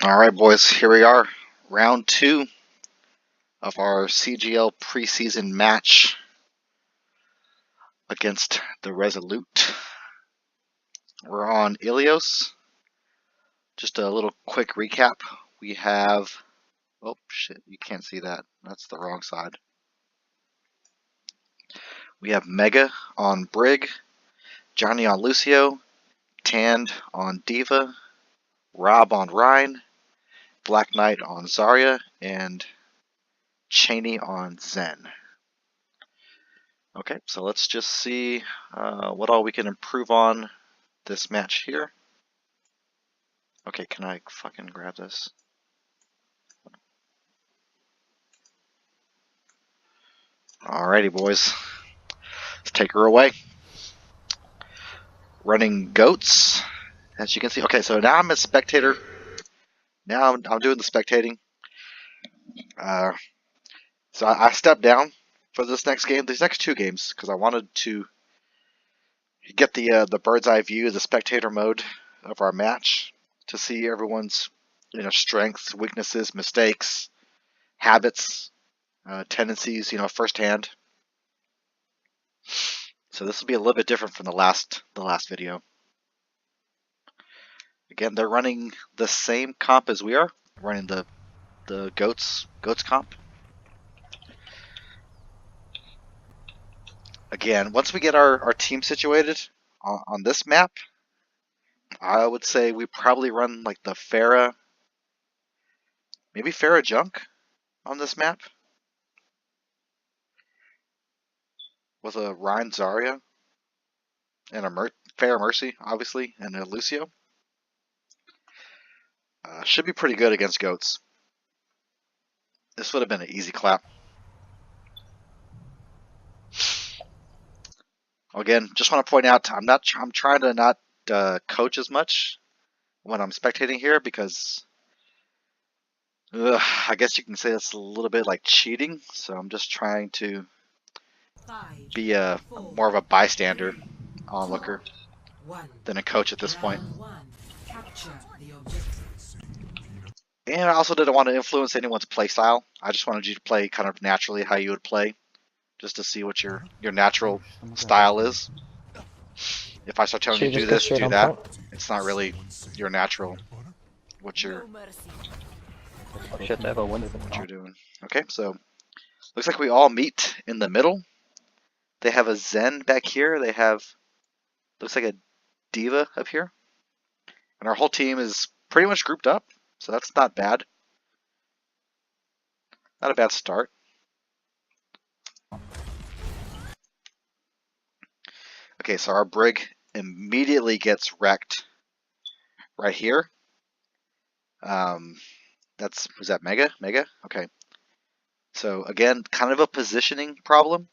All right, boys, here we are. Round 2 of our CGL preseason match against the Resolute. We're on Illios. Just a little quick recap. We have... Oh, shit, you can't see that. That's the wrong side. We have Mega on Brig, Johnny on Lucio, Tand on Diva, Rob on Rhine, Black Knight on Zarya, and Cheney on Zen. Okay, so let's just see what all we can improve on this match here. Okay, can I fucking grab this? Alrighty, boys. Let's take her away. Running goats, as you can see. Okay, so now I'm a spectator. Now I'm doing the spectating. So I stepped down for this next game, these next 2 games, because I wanted to get the bird's eye view, the spectator mode of our match, to see everyone's strengths, weaknesses, mistakes, habits, tendencies, firsthand. So this will be a little bit different from the last video. Again, they're running the same comp as we are, running the goats comp. Again, once we get our team situated on this map, I would say we probably run like the Pharah, maybe Pharah Junk on this map, with a Rhine Zarya and a Pharah Mercy, obviously, and a Lucio. Should be pretty good against goats. This would have been an easy clap. Again, just want to point out, I'm trying to not coach as much when I'm spectating here, because I guess you can say it's a little bit like cheating. So I'm just trying to be more of a bystander onlooker than a coach at this point. And I also didn't want to influence anyone's play style. I just wanted you to play kind of naturally how you would play, just to see what your natural style is. If I start telling you to do this, do that, it's not really your natural, what you're doing. Okay, so looks like we all meet in the middle. They have a Zen back here. They have, looks like a Diva up here. And our whole team is pretty much grouped up, so that's not bad. Not a bad start. Okay, so our Brig immediately gets wrecked right here. Was that Mega? Mega? Okay. So again, kind of a positioning problem.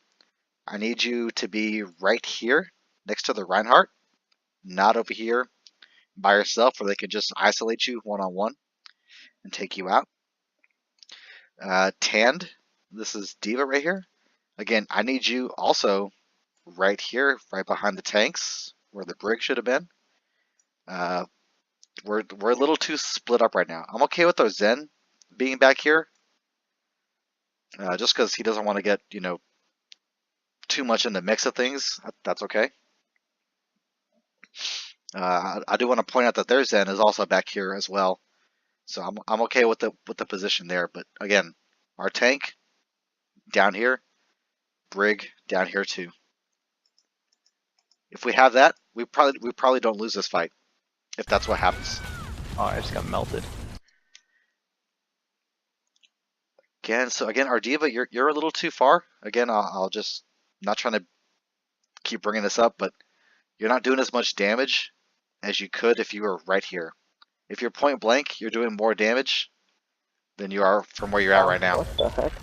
I need you to be right here next to the Reinhardt, not over here by yourself, where they can just isolate you one-on-one and take you out. Tand, this is Diva right here. Again, I need you also right here, right behind the tanks, where the Brig should have been. We're a little too split up right now. I'm okay with our Zen being back here, just because he doesn't want to get, too much in the mix of things. That's okay. I do want to point out that their Zen is also back here as well, so I'm okay with the position there. But again, our tank down here, Brig down here too. If we have that, we probably don't lose this fight, if that's what happens. Oh, I just got melted. Again, our Diva, you're a little too far. Again, I'll just, not trying to keep bringing this up, but you're not doing as much damage as you could if you were right here. If you're point blank, you're doing more damage than you are from where you're at right now. What the heck?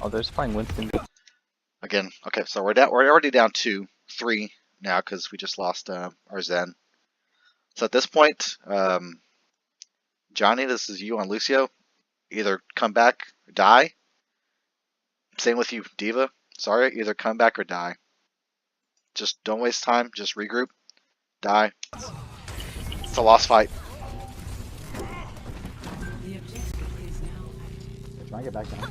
Oh, they're just playing Winston. Again, okay, so we're already down 2-3 now because we just lost our Zen. So at this point, Johnny, this is you on Lucio. Either come back or die. Same with you, Diva. Sorry, either come back or die. Just don't waste time. Just regroup. Die. It's a lost fight. Try and get back down.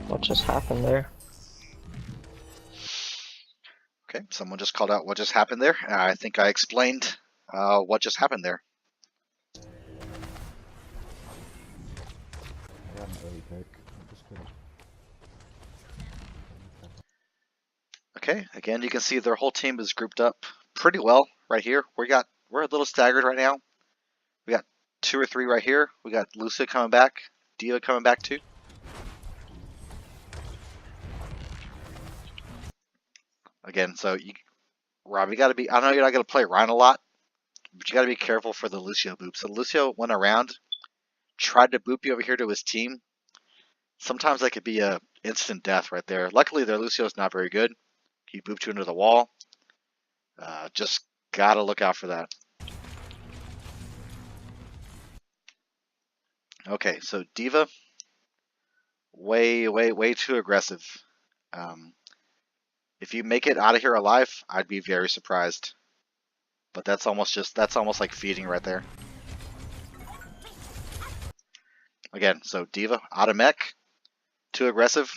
What just happened there? Okay, someone just called out what just happened there. I think I explained what just happened there. I got an early pick. I'm just kidding. Okay, again, you can see their whole team is grouped up pretty well right here. We're a little staggered right now. We got 2 or 3 right here. We got Lucia coming back, D.Va coming back too. Again, so Rob, you got to be. I know you're not going to play Ryan a lot, but you got to be careful for the Lucio boop. So Lucio went around, tried to boop you over here to his team. Sometimes that could be a instant death right there. Luckily, their Lucio's not very good. He booped you into the wall. Just gotta look out for that. Okay, so D.Va, way too aggressive. If you make it out of here alive, I'd be very surprised. But that's almost like feeding right there. Again, so D.Va out of mech, too aggressive.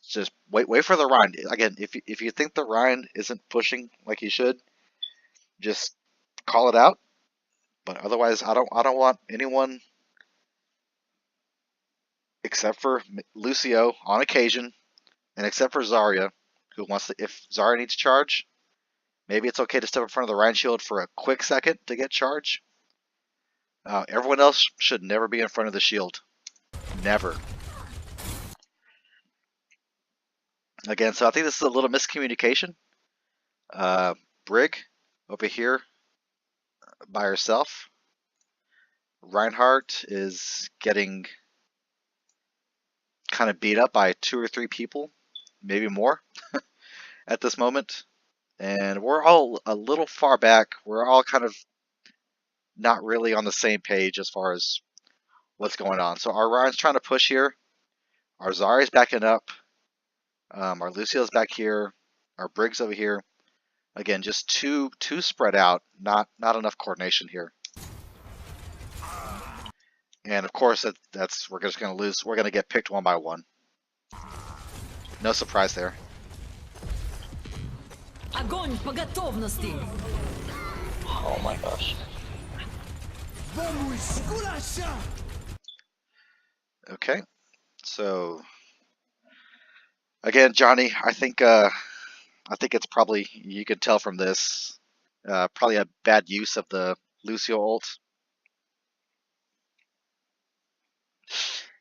Just wait for the Ryan. Again, if you think the Ryan isn't pushing like he should, just call it out. But otherwise, I don't want anyone except for Lucio on occasion, and except for Zarya, who wants to. If Zarya needs charge, maybe it's okay to step in front of the Ryan shield for a quick second to get charge. Everyone else should never be in front of the shield. Never. Again, so I think this is a little miscommunication. Brig over here by herself. Reinhardt is getting kind of beat up by 2 or 3 people, maybe more, at this moment. And we're all a little far back. We're all kind of not really on the same page as far as what's going on. So our Ryan's trying to push here. Our Zarya's backing up. Our Lucio's back here. Our Brig's over here. Again, just too spread out. Not enough coordination here. And of course, that's we're just going to lose. We're going to get picked one by one. No surprise there. Огонь по готовности. Oh my gosh. Okay, so again, Johnny, I think it's probably, you can tell from this, probably a bad use of the Lucio ult.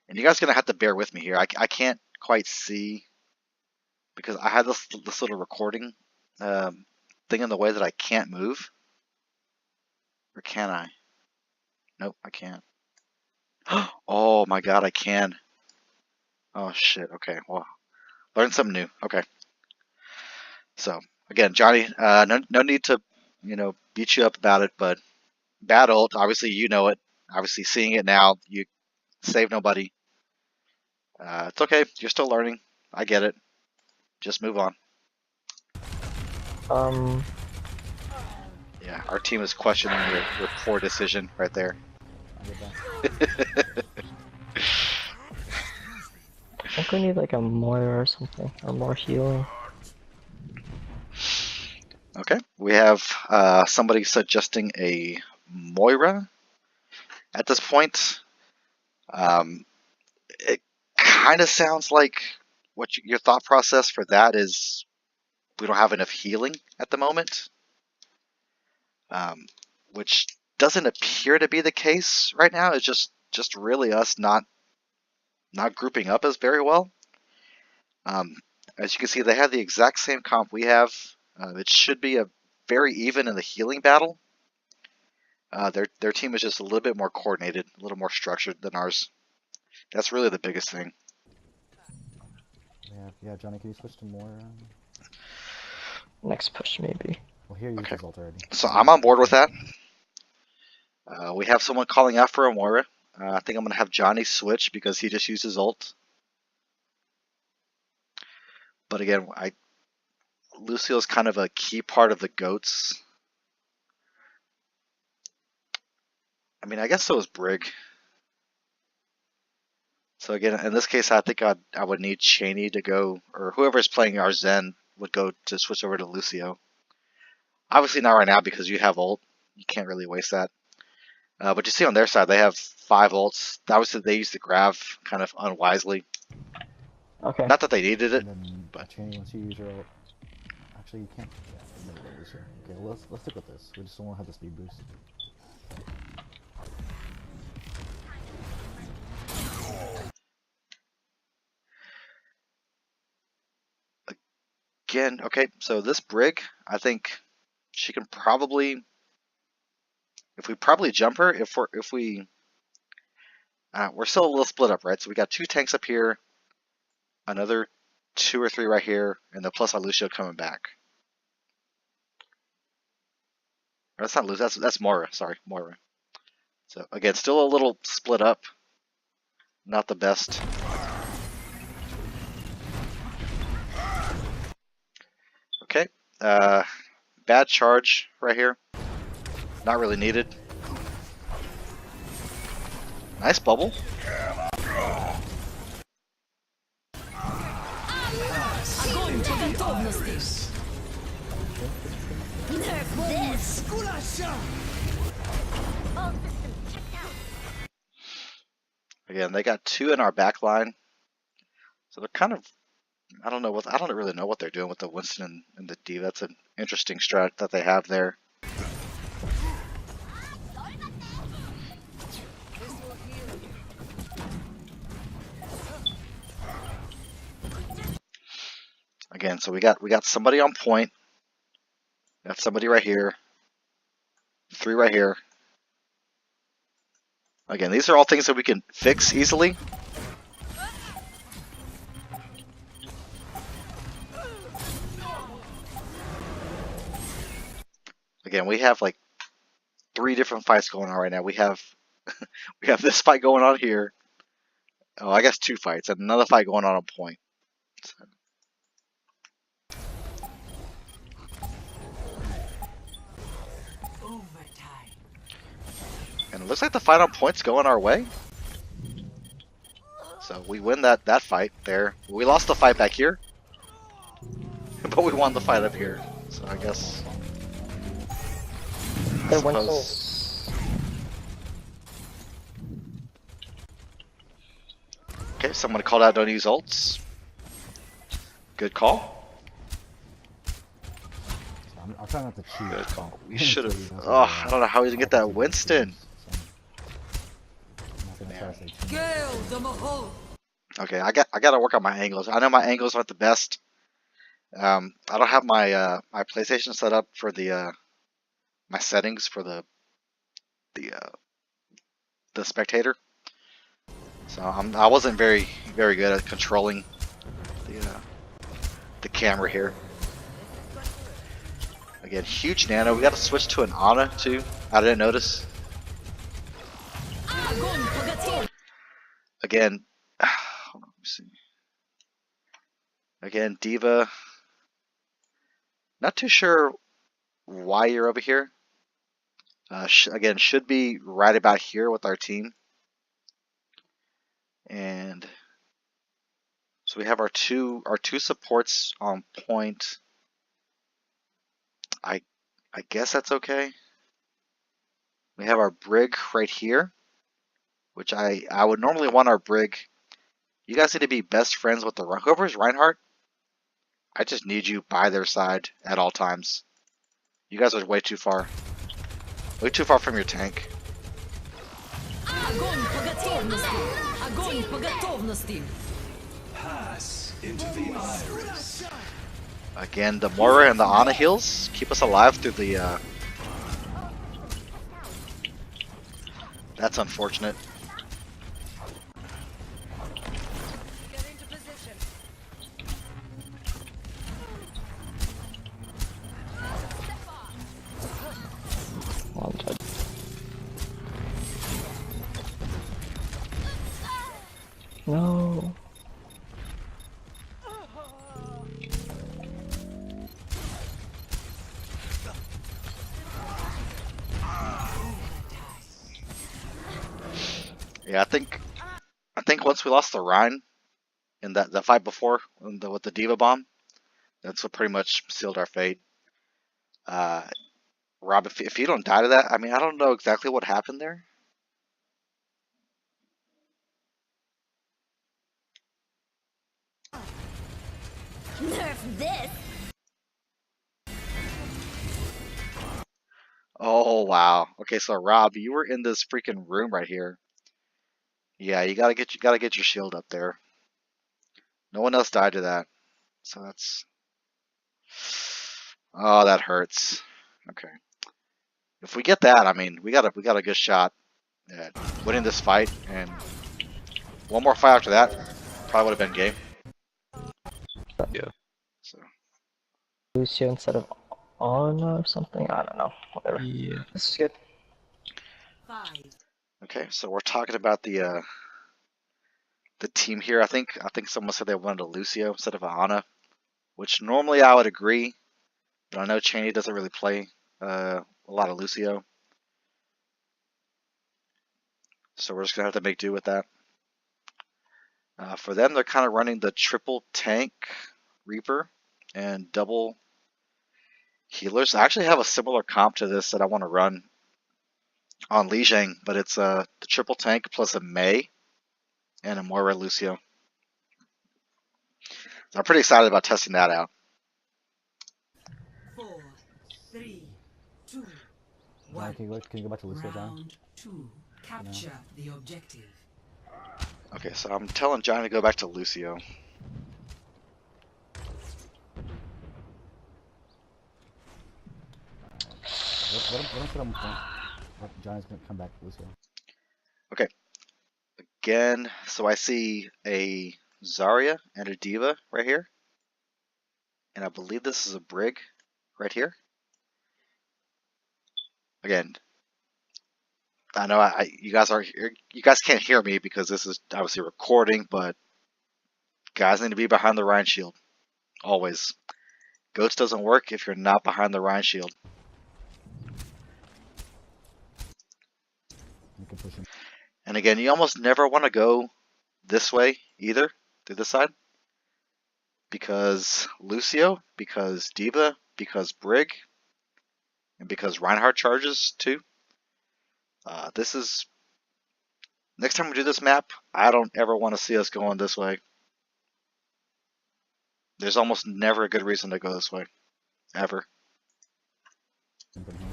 And you guys are gonna have to bear with me here. I can't quite see because I have this little recording thing in the way that I can't move. Or can I? Nope, I can't. Oh my god, I can. Oh shit, okay, well, learn something new. Okay. So, again, Johnny, no need to, beat you up about it, but bad ult, obviously you know it. Obviously seeing it now, you save nobody. It's okay, you're still learning. I get it. Just move on. Yeah, our team is questioning your poor decision right there. I get that. I think we need like a Moira or something, or more healing. Okay, we have somebody suggesting a Moira at this point. It kind of sounds like what your thought process for that is. We don't have enough healing at the moment, which doesn't appear to be the case right now. It's just really us not grouping up as very well. As you can see, they have the exact same comp we have. It should be a very even in the healing battle. Their team is just a little bit more coordinated, a little more structured than ours. That's really the biggest thing. Yeah, Johnny, can you switch to more? Next push maybe. Well, here you Okay. ult already. So I'm on board with that. We have someone calling out for a Moira. I think I'm going to have Johnny switch because he just used his ult. But again, Lucio's kind of a key part of the goats. I mean, I guess so is Brig. So again, in this case, I think I would need Cheney to go, or whoever's playing our Zen would go to switch over to Lucio. Obviously not right now because you have ult. You can't really waste that. But you see on their side, they have 5 ults. Obviously, they use the Grav kind of unwisely. Okay. Not that they needed it, And then but Cheney, once you use your ult, actually you can't. Yeah, no, no, Lucio. Okay, well, let's stick with this. We just don't want to have the speed boost. again, okay. So this Brig, I think she can probably, if we probably jump her, we're still a little split up, right? So we got 2 tanks up here, another 2 or 3 right here, and then plus our Lucio coming back. Or that's not Lucio, that's Moira. Sorry, Moira. So again, still a little split up. Not the best. Okay, bad charge right here. Not really needed. Nice bubble. Огонь по готовности. Again, they got 2 in our back line. So they're kind of, I don't really know what they're doing with the Winston and the D. That's an interesting strat that they have there. Again, so we got somebody on point. Got somebody right here. 3 right here. Again, these are all things that we can fix easily. Again, we have like 3 different fights going on right now. We have we have this fight going on here. Oh, I guess 2 fights and another fight going on point. So. And it looks like the fight on point's going our way. So we win that fight there. We lost the fight back here. But we won the fight up here. So I guess... They're one soul. Okay, someone called out don't use ults. Good call. I'm trying not to cheat. Good call. We should have... Oh, I don't know how we didn't get that Winston. Gale the Mahal. Okay, I gotta work on my angles. I know my angles aren't the best. I don't have my my PlayStation set up for the my settings for the spectator. So I wasn't very good at controlling the camera here. Again, huge nano. We got to switch to an Ana too. I didn't notice. Again, hold on, let me see. Again, Diva. Not too sure why you're over here. Again, should be right about here with our team. And so we have our two supports on point. I guess that's okay. We have our Brig right here, which I would normally want our Brig. You guys need to be best friends with whoever's Reinhardt. I just need you by their side at all times. You guys are way too far from your tank. Огонь по готовности. Огонь по готовности. Pass into the iris. Again, the Moira and the Ana heals keep us alive through the. That's unfortunate. Get into position. Well, I'm dead. No. Yeah, I think once we lost the Rhine in that fight before with the Diva Bomb, that's what pretty much sealed our fate. Rob, if you don't die to that, I mean, I don't know exactly what happened there. Nerf this. Oh wow. Okay, so Rob, you were in this freaking room right here. Yeah, you gotta get your shield up there. No one else died to that, so that's. Oh, that hurts. Okay. If we get that, I mean, we got a good shot at winning this fight, and one more fight after that probably would have been game. Yeah. So Lucio instead of Ana or something. I don't know. Whatever. Yeah. This is good. 5, okay, so we're talking about the team here. I think someone said they wanted a Lucio instead of a Ana, which normally I would agree, but I know Cheney doesn't really play a lot of Lucio, so we're just gonna have to make do with that. For them, they're kind of running the triple tank Reaper and double healers. I actually have a similar comp to this that I want to run on Lijiang, but it's the triple tank plus a Mei and a Moira Lucio. So I'm pretty excited about testing that out. 4, 3, 2, John, 1. can you go back to Lucio, John? Round 2. Capture the objective. Okay, so I'm telling John to go back to Lucio. What put on point? John's gonna come back to Lucio. Okay. Again, so I see a Zarya and a Diva right here. And I believe this is a Brig right here. Again, I know you guys can't hear me because this is obviously recording, but guys need to be behind the Rhine shield. Always. Ghost doesn't work if you're not behind the Rhine shield. You can push him. And again, you almost never want to go this way either, through this side. Because Lucio, because Diva, because Brig, and because Reinhardt charges too. This is... Next time we do this map, I don't ever want to see us going this way. There's almost never a good reason to go this way. Ever. From here.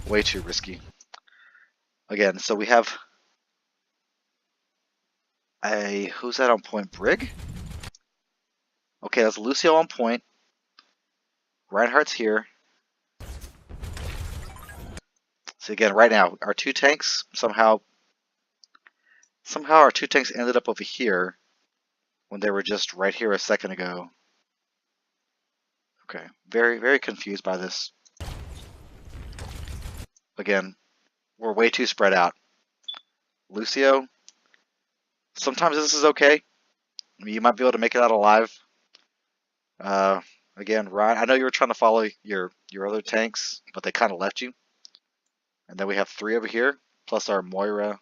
Way too risky. Again, so we have a... Who's that on point? Brig? Okay, that's Lucio on point. Reinhardt's here. So again, right now, our two tanks somehow our two tanks ended up over here when they were just right here a second ago. Okay, very, very confused by this. Again, we're way too spread out. Lucio, sometimes this is okay. I mean, you might be able to make it out alive. Again, Ryan, I know you were trying to follow your other tanks, but they kind of left you. And then we have 3 over here, plus our Moira.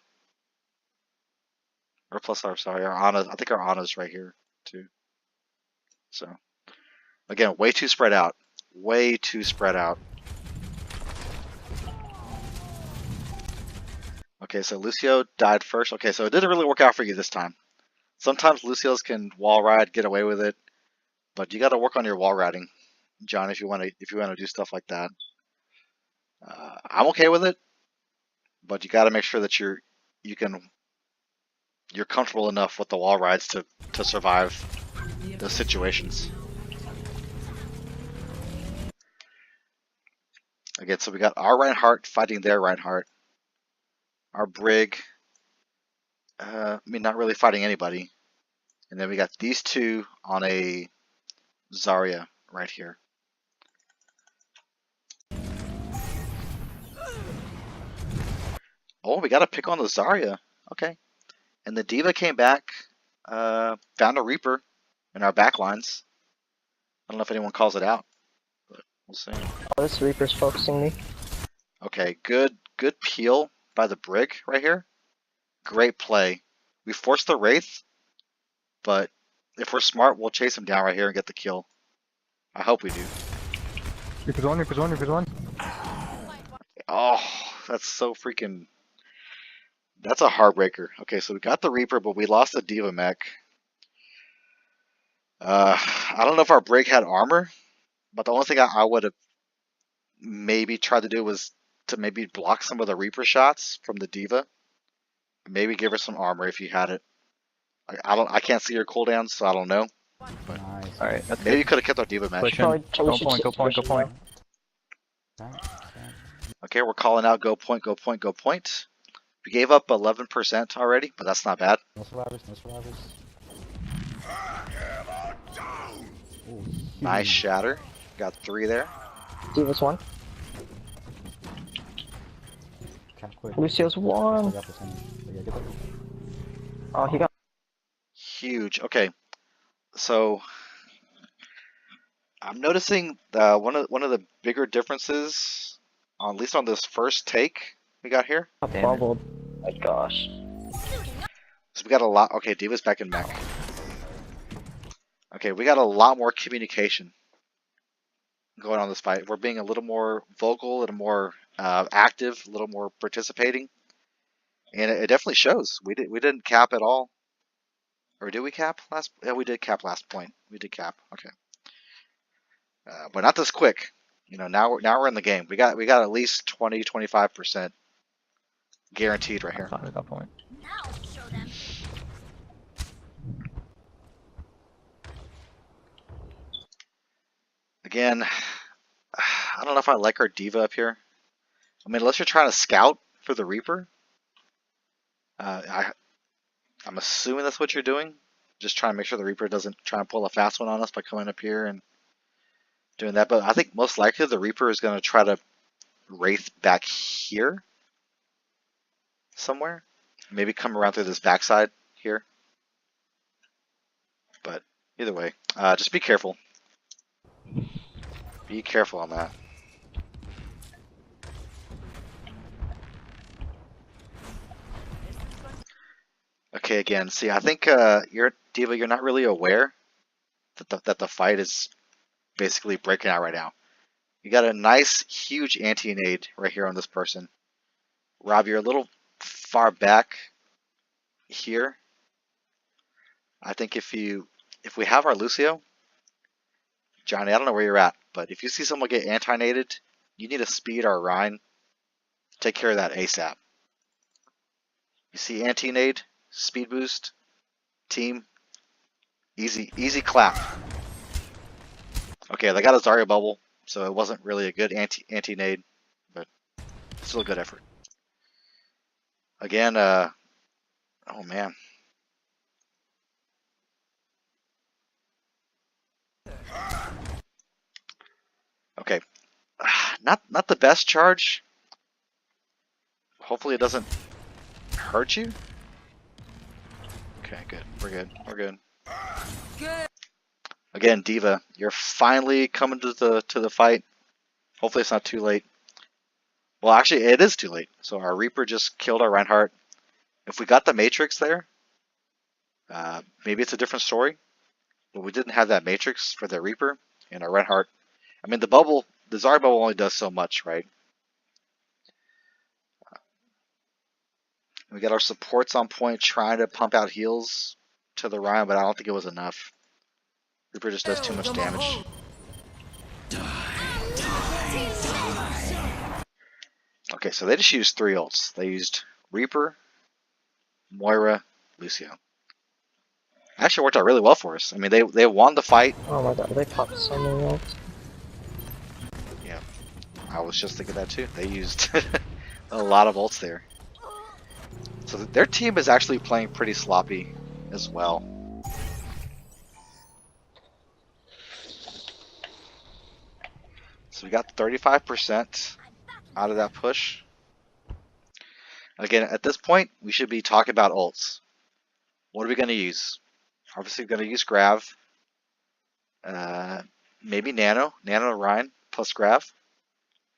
Or plus our, sorry, our Ana. I think our Ana's right here, too. So, again, way too spread out. Way too spread out. Okay, so Lucio died first. Okay, so it didn't really work out for you this time. Sometimes Lucios can wall ride, get away with it, but you got to work on your wall riding, John, if you want to do stuff like that. I'm okay with it, but you got to make sure that you're comfortable enough with the wall rides to survive those situations. Again, so we got our Reinhardt fighting their Reinhardt. Our Brig, I mean, not really fighting anybody. And then we got these two on a Zarya right here. Oh, we got to pick on the Zarya. Okay. And the Diva came back, found a Reaper in our backlines. I don't know if anyone calls it out, but we'll see. Oh, this Reaper's focusing me. Okay, good peel by the brig right here. Great play. We forced the Wraith, but if we're smart, we'll chase him down right here and get the kill. I hope we do. Reaper's one, Reaper's one, Reaper's one. Oh, that's so freaking... That's a heartbreaker. Okay, so we got the Reaper, but we lost the Diva mech. I don't know if our brig had armor, but the only thing I would have maybe tried to do was to maybe block some of the Reaper shots from the Diva. Maybe give her some armor if you had it. I can't see her cooldowns, so I don't know. Nice. Alright, that's Maybe good. you could have kept our Diva match. Push in. Go point, go point, go point. Okay, we're calling out go point, go point, go point. We gave up 11% already, but that's not bad. No survivors, no survivors. Oh, Nice shatter. Got 3 there. Diva's one. Cap quick. Lucio's one. I got this one. Yeah, get that. Oh, he got. Huge. Okay, so I'm noticing one of the bigger differences, at least on this first take we got here. Bubbled. My gosh. So we got a lot. Okay, Diva's back in mech. Okay, we got a lot more communication going on this fight. We're being a little more vocal, a little more active, a little more participating, and it definitely shows. We didn't cap at all, or did we cap last? Yeah, we did cap last point. We did cap. Okay, but not this quick. You know, now we're in the game. We got at least 20-25% guaranteed right here. I got point. Now show them. Again, I don't know if I like our Diva up here. I mean, unless you're trying to scout for the Reaper, I'm assuming that's what you're doing. Just trying to make sure the Reaper doesn't try and pull a fast one on us by coming up here and doing that. But I think most likely the Reaper is going to try to Wraith back here somewhere. Maybe come around through this backside here. But either way, just be careful. Be careful on that. Okay, again, see, I think you're Diva. You're not really aware that the fight is basically breaking out right now. You got a nice, huge anti-nade right here on this person. Rob, you're a little far back here. I think if we have our Lucio, Johnny, I don't know where you're at, but if you see someone get anti-naded, you need to speed our Rhine. Take care of that ASAP. You see anti-nade, speed boost, team, easy clap. Okay, they got a Zarya bubble, so it wasn't really a good anti-nade, but still a good effort. Again, oh man. Okay, not the best charge. Hopefully it doesn't hurt you. Okay, good. We're good. We're good. Again, Diva, you're finally coming to the fight. Hopefully it's not too late. Well, actually, it is too late. So our Reaper just killed our Reinhardt. If we got the Matrix there, maybe it's a different story. But we didn't have that Matrix for the Reaper and our Reinhardt. I mean, the Zarya bubble only does so much, right? We got our supports on point trying to pump out heals to the Ryan, but I don't think it was enough. Reaper just does too much damage. Okay, so they just used 3 ults. They used Reaper, Moira, Lucio. Actually worked out really well for us. I mean, they won the fight. Oh my god, they popped so many ults. Yeah, I was just thinking that too. They used a lot of ults there. So their team is actually playing pretty sloppy as well. So we got 35% out of that push. Again, at this point, we should be talking about ults. What are we going to use? Obviously, we're going to use Grav. Maybe Nano. Nano Rhine plus Grav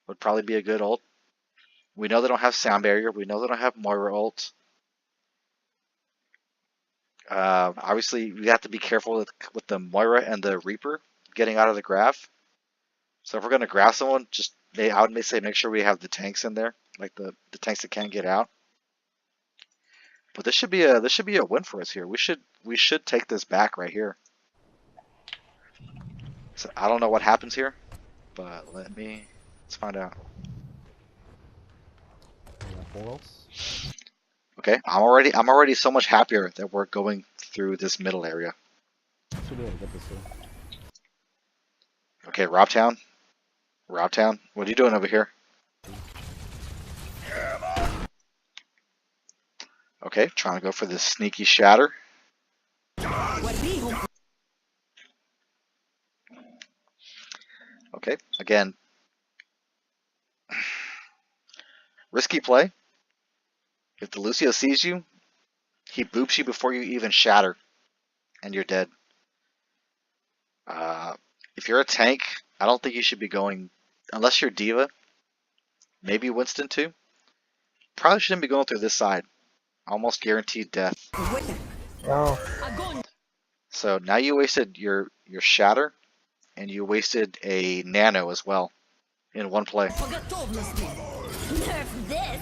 would probably be a good ult. We know they don't have sound barrier. We know they don't have Moira ult. Obviously, we have to be careful with the Moira and the Reaper getting out of the graph. So if we're going to grab someone, I would say make sure we have the tanks in there, like the tanks that can't get out. But this should be a win for us here. We should take this back right here. So I don't know what happens here, but let's find out. We got 4 ults. Okay, I'm already so much happier that we're going through this middle area. Should be able to get this here. Okay, Robtown, what are you doing over here? Okay, trying to go for this sneaky shatter. Okay, again, risky play. If the Lucio sees you, he boops you before you even shatter, and you're dead. If you're a tank, I don't think you should be going, unless you're D.Va, maybe Winston too. Probably shouldn't be going through this side. Almost guaranteed death. No. So now you wasted your shatter, and you wasted a nano as well in one play. По готовности. Nerf this.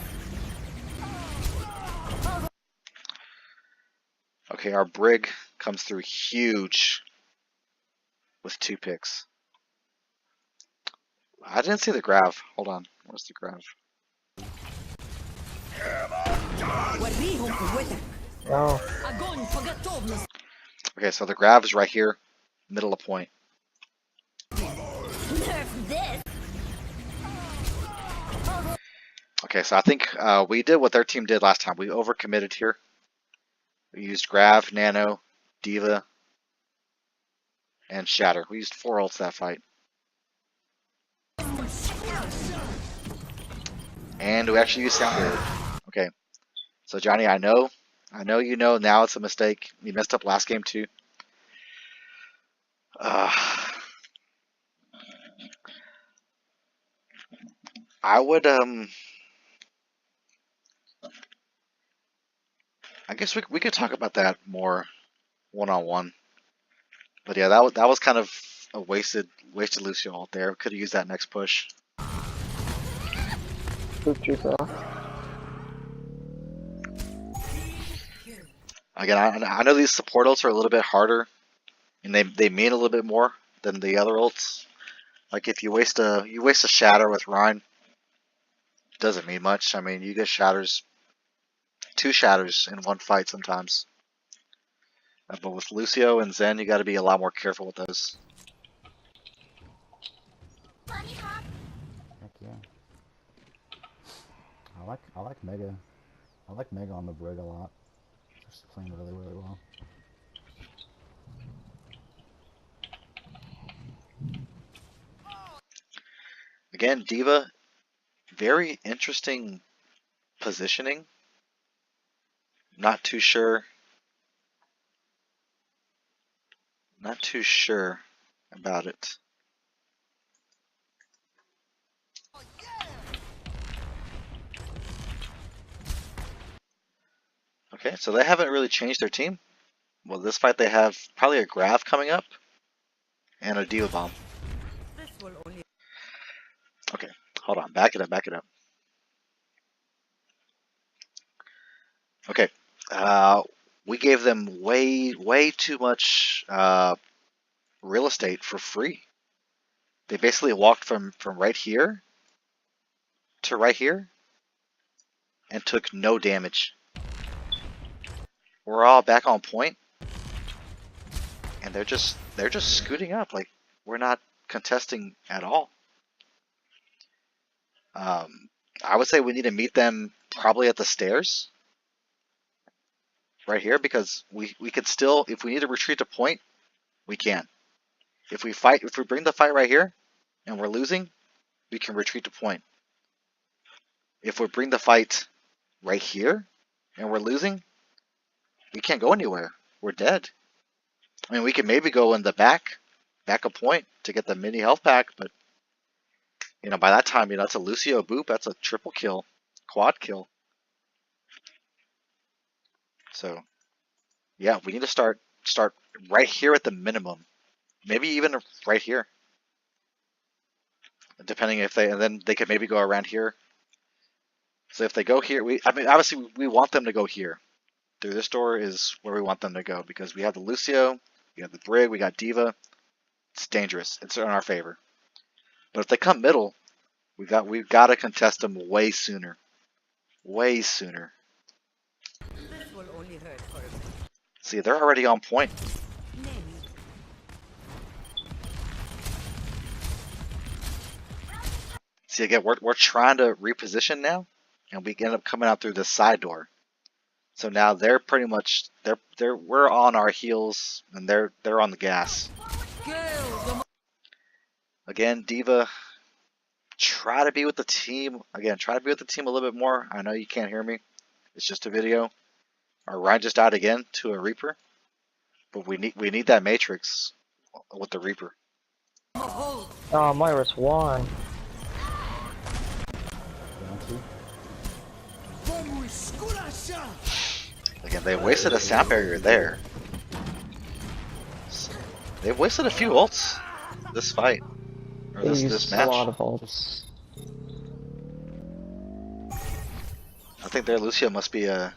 Okay, our Brig comes through huge with 2 picks. I didn't see the grav. Hold on. Where's the grav? وريهم قوتك. No. Огонь по готовности. Okay, so the grav is right here, middle of point. Nerf this. Okay, so I think we did what their team did last time. We overcommitted here. We used grav, nano, D.Va, and shatter. We used 4 ults that fight. And we actually used sound barrier. Okay, so Johnny, I know you know now it's a mistake. You messed up last game too. I would I guess we could talk about that more one-on-one. But yeah, that was kind of a wasted Lucio ult there. Could have used that next push. Boop juice off. Again, I know these support ults are a little bit harder, and they mean a little bit more than the other ults. Like if you waste a shatter with Rhine, doesn't mean much. I mean, you get shatters, 2 shatters in one fight sometimes. But with Lucio and Zen, you got to be a lot more careful with those. Heck yeah. I like Mega. I like Mega on the Brig a lot. Just playing really well. Again, D.Va, very interesting positioning. Not too sure about it. Okay, so they haven't really changed their team. Well, this fight they have probably a Grav coming up and a D.Va bomb. This will only. Okay, hold on, back it up. Okay, we gave them way too much real estate for free. They basically walked from right here to right here and took no damage. We're all back on point, and they're just scooting up like we're not contesting at all. I would say we need to meet them probably at the stairs right here, because we could still, if we need to retreat to point, we can. If we bring the fight right here and we're losing, we can retreat to point. If we bring the fight right here and we're losing, we can't go anywhere. We're dead. I mean, we can maybe go in the back a point to get the mini health pack, but you know, by that time, you know, it's a Lucio boop, that's a triple kill. quad kill. So yeah, we need to start right here at the minimum. Maybe even right here. Depending if they, and then they could maybe go around here. So if they go here, I mean, obviously we want them to go here. Through this door is where we want them to go because we have the Lucio, we have the Brig, we got Diva. It's dangerous. It's in our favor. But if they come middle, we've got to contest them way sooner. Way sooner. This will only hurt for a bit. See, they're already on point. See, again, we're trying to reposition now, and we end up coming out through this side door. So now they're pretty much we're on our heels, and they're on the gas. Again, Diva, try to be with the team. Again, try to be with the team a little bit more. I know you can't hear me. It's just a video. Our Ryan just died again to a Reaper, but we need that Matrix with the Reaper. Oh, Myra's won. Again, they wasted a sound barrier there. They've wasted a few ults this fight. Or They this used match. a lot of ults. I think their Lucio must be a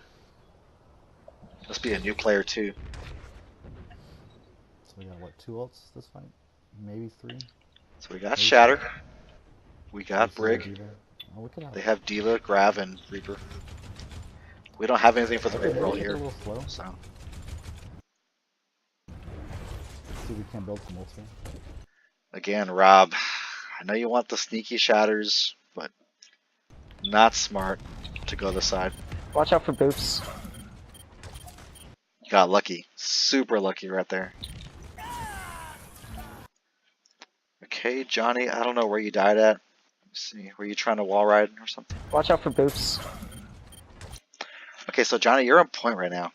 new player too. So we got what, 2 ults this fight? Maybe 3? So we got Shatter. We got Lucio, Brig. Diva. Oh, we could have They have Diva, Grav, and Reaper. We don't have anything for the Okay, Reaper roll maybe here. a little slow. So See if we can build some ults here. again, Rob, I know you want the sneaky shatters, but not smart to go this side. Watch out for boops. You got lucky. Super lucky right there. Okay, Johnny, I don't know where you died at. Let's see, were you trying to wall ride or something? Watch out for boops. Okay, so Johnny, you're on point right now.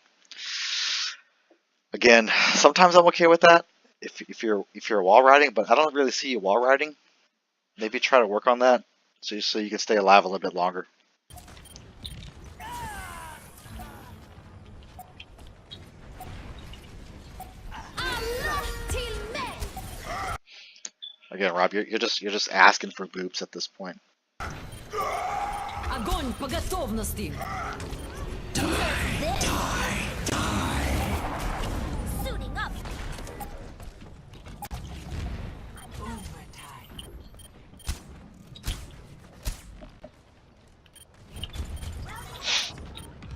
Again, sometimes I'm okay with that if you're wall riding, but I don't really see you wall riding. Maybe try to work on that so you can stay alive a little bit longer. Again, Rob, you're just asking for boops at this point. Огонь по готовности. Suiting up.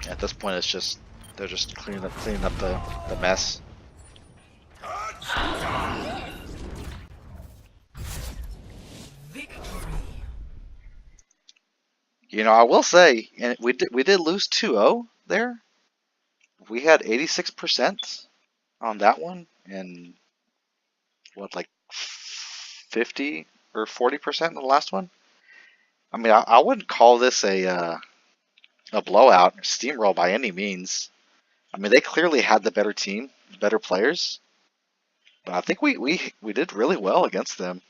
At this point, it's just they're just cleaning up the mess. You know, I will say, and we did lose 2-0 there. We had 86% on that one, and what, like 50 or 40% in the last one. I mean, I wouldn't call this a blowout, or steamroll by any means. I mean, they clearly had the better team, better players, but I think we did really well against them.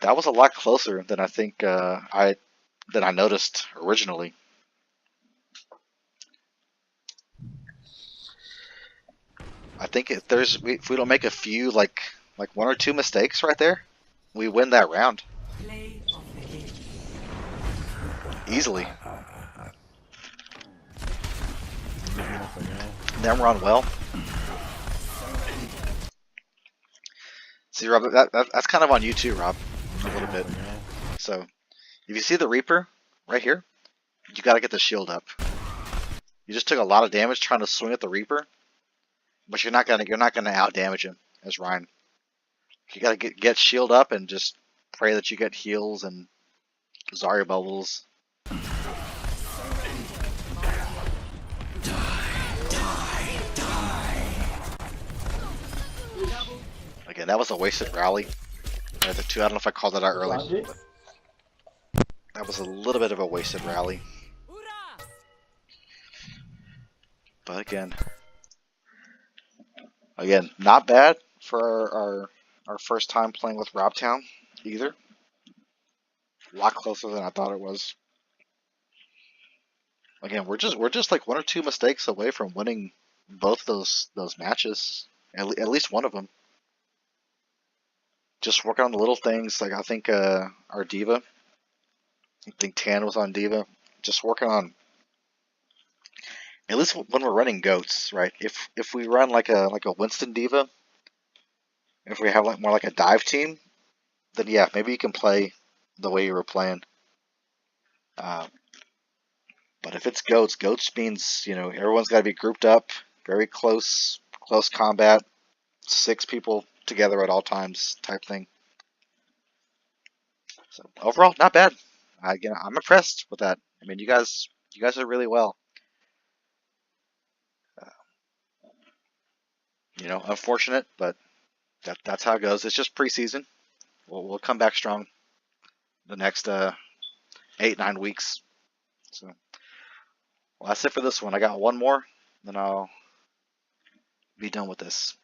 That was a lot closer than I think I noticed originally. I think if we don't make a few like 1 or 2 mistakes right there, we win that round Play of the game. easily. Them run well. See, Rob, that's kind of on you too, Rob, a little bit. So, if you see the Reaper right here, you got to get the shield up. You just took a lot of damage trying to swing at the Reaper, but you're not gonna out damage him as Ryan. You got to get shield up and just pray that you get heals and Zarya bubbles. Again, that was a wasted rally. The 2, I don't know if I called that out early. That was a little bit of a wasted rally. But again, not bad for our first time playing with Robtown either. A lot closer than I thought it was. Again, we're just like 1 or 2 mistakes away from winning both those matches. At least one of them. Just working on the little things. Like I think our diva. I think Tan was on diva. Just working on at least when we're running goats, right? If we run like a Winston diva, if we have like more like a dive team, then yeah, maybe you can play the way you were playing. Uh, but if it's goats, goats means everyone's got to be grouped up, very close combat, 6 people together at all times type thing. So overall, not bad. I'm impressed with that. I mean, you guys are really well. Unfortunate, but that's how it goes. It's just preseason. We'll come back strong the next 8-9 weeks. So well, that's it for this one. I got one more, then I'll be done with this.